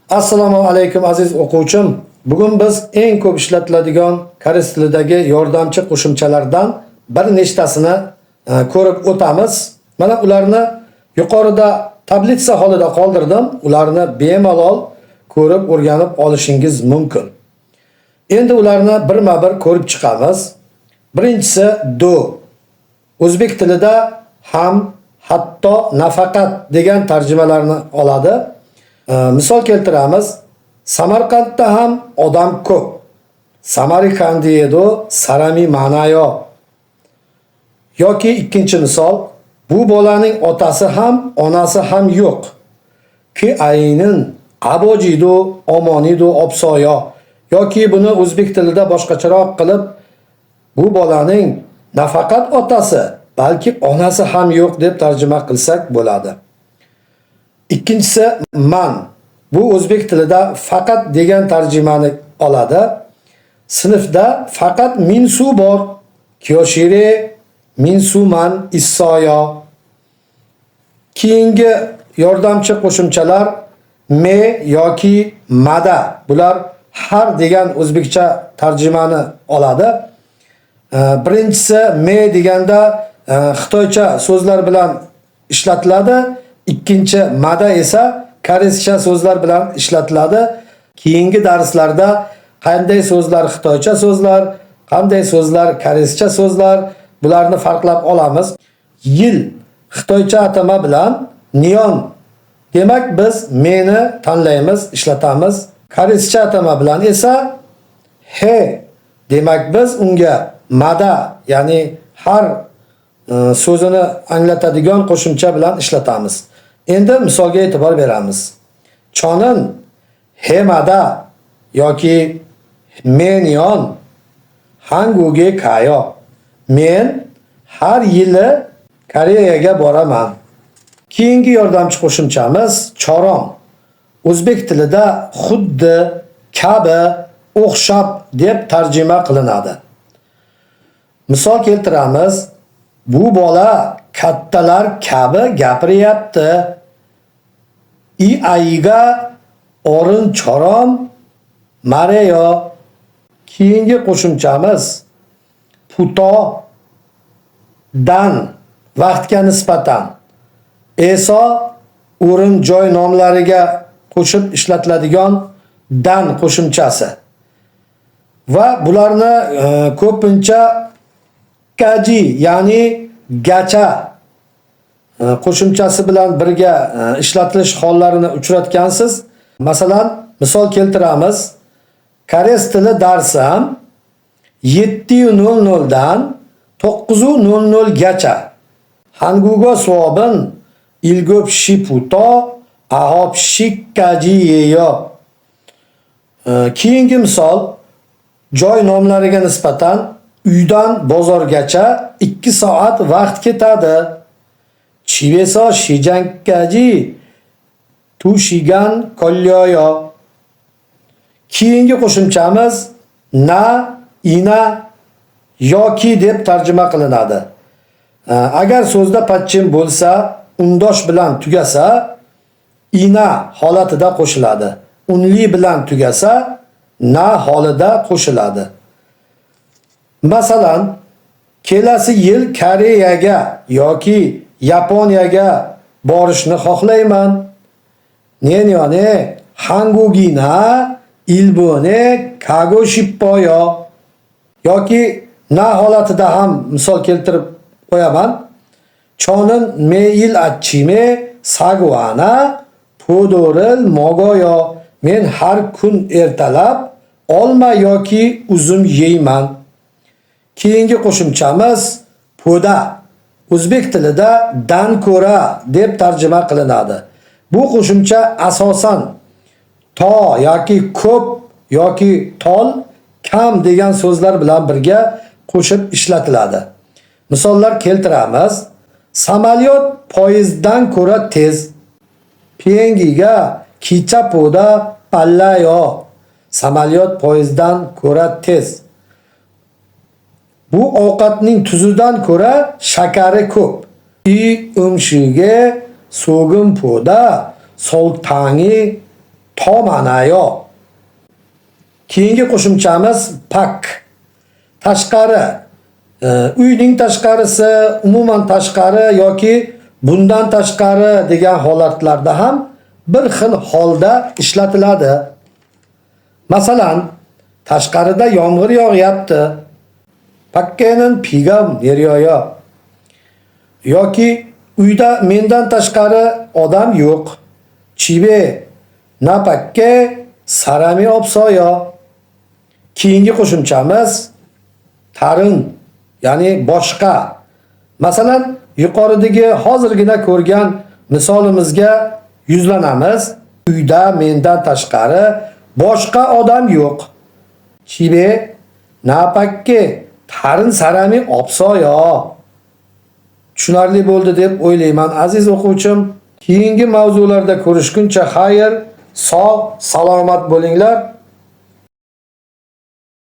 Assalomu alaykum aziz o'quvchim. Bugun biz eng ko'p ishlatiladigan koreys tilidagi yordamchi qo'shimchalardan bir nechtasini ko'rib o'tamiz. Mana ularni yuqorida tablitsa holida qoldirdim. Ularni bemalol ko'rib o'rganib olishingiz mumkin. Endi ularni birma-bir ko'rib chiqamiz. Birinchisi do. O'zbek tilida ham, hatto, nafaqat degan tarjimalarni oladi. Misol keltiramiz. Samarqandda ham odam ko'p. Samarqandiyedo sarami ma'nayo. Yoki ikkinchi misol, bu bolaning otasi ham, onasi ham yo'q. Ki aynin abojido, omonido, opsoyo. Yoki buni o'zbek tilida boshqacharoq qilib, bu bolaning nafaqat otasi, balki onasi ham yo'q deb tarjima qilsak bo'ladi. Ikkinchisi man. Bu o'zbek tilida faqat degan tarjimani oladi. Sinfda faqat minsu bor. Kyoshire, minsuman, issoyo. Keyingi yordamchi qo'shimchalar me yoki mada. Bular har degan o'zbekcha tarjimani oladi. Birinchisi me deganda xitoycha so'zlar bilan ishlatiladi. Ikkinchi mada esa koreyscha so'zlar bilan ishlatiladi. Keyingi darslarda qanday so'zlar xitoycha so'zlar, qanday so'zlar koreyscha so'zlar, bularni farqlab olamiz. Yil xitoycha atama bilan neon. Demak biz meni tanlaymiz, ishlatamiz. Koreyscha atama bilan esa he. Demak biz unga mada, ya'ni har so'zini anglatadigan qo'shimcha bilan ishlatamiz. Endi misolga e'tibor beramiz. Chonin hemada yoki menyon hanguge kayo. Men har yili Koreyaga boraman. Keyingi yordamchi qo'shimchamiz choron. O'zbek tilida xuddi, kabi, o'xshab deb tarjima qilinadi. Misol keltiramiz. Bu bola kattalar kabi gapiryapti. I ayiga orin chorom mareyo. Keyingi qo'shimchamiz puto dan vaqtga nisbatan. Eso o'rin joy nomlariga qo'shib ishlatiladigan dan qo'shimchasi. Va bularni ko'pincha kaji, ya'ni gacha qo'shimchasi bilan birga ishlatilish hollarini uchratgansiz. Masalan, misol keltiramiz. Koreys tili darsim 7:00 dan 9:00 gacha. Hangugo suobin ilgop shiputo ahop shikkaji yeyo. Keyingi misol joy nomlariga nisbatan uydan bozorgacha 2 soat vaqt ketadi. Chiveso shijankaji tushigan kolyoyo. Keyingi qo'shimchamiz na, ina yoki deb tarjima qilinadi. Agar so'zda patchim bo'lsa, undosh bilan tugasa, ina holatida qo'shiladi. Unli bilan tugasa, na holida qo'shiladi. Masalan, kelasi yil Koreyaga yoki Yaponiyaga borishni xohlayman. Nenyone hangugina ilbone kago shippoyo. Yoki na holatida ham misol keltirib qo'yaman. Chonin meil achchime saguana podoril mogoyo. Men har kun ertalab olma yoki uzum yeyman. Keyingi qo'shimchamiz poda. O'zbek tilida dan ko'ra deb tarjima qilinadi. Bu qo'shimcha asosan to yoki ko'p yoki tol, kam degan so'zlar bilan birga qo'shib ishlatiladi. Misollar keltiramiz. Samolyot poyezddan ko'ra tez. Pengiga kichapoda pallayo. Samolyot poyezddan ko'ra tez. Bu ovqatning tuzidan ko'ra shakari ko'p. I umshiga so'gim poda soltangi tomanayo. Keyingi qo'shimchamiz pak. Tashqari. Uyning tashqarisi, umuman tashqari yoki bundan tashqari degan holatlarda ham bir xil holda ishlatiladi. Masalan, tashqarida yomg'ir yog'yapti. Pakkenin pigam deryoyo. Yoki uyda mendan tashqari odam yo'q. Chibe na pakke sarami obsoyo. Keyingi qo'shimchamiz tarin, ya'ni boshqa. Masalan, yuqoridagi hozirgina ko'rgan misolimizga yuzlanamiz. Uyda mendan tashqari boshqa odam yo'q. Chibe na pakke tarin sarami obsoyo. Tushunarli bo'ldi deb o'ylayman aziz o'quvchim. Keyingi mavzularda ko'rishguncha xayr, sog', salomat bo'linglar.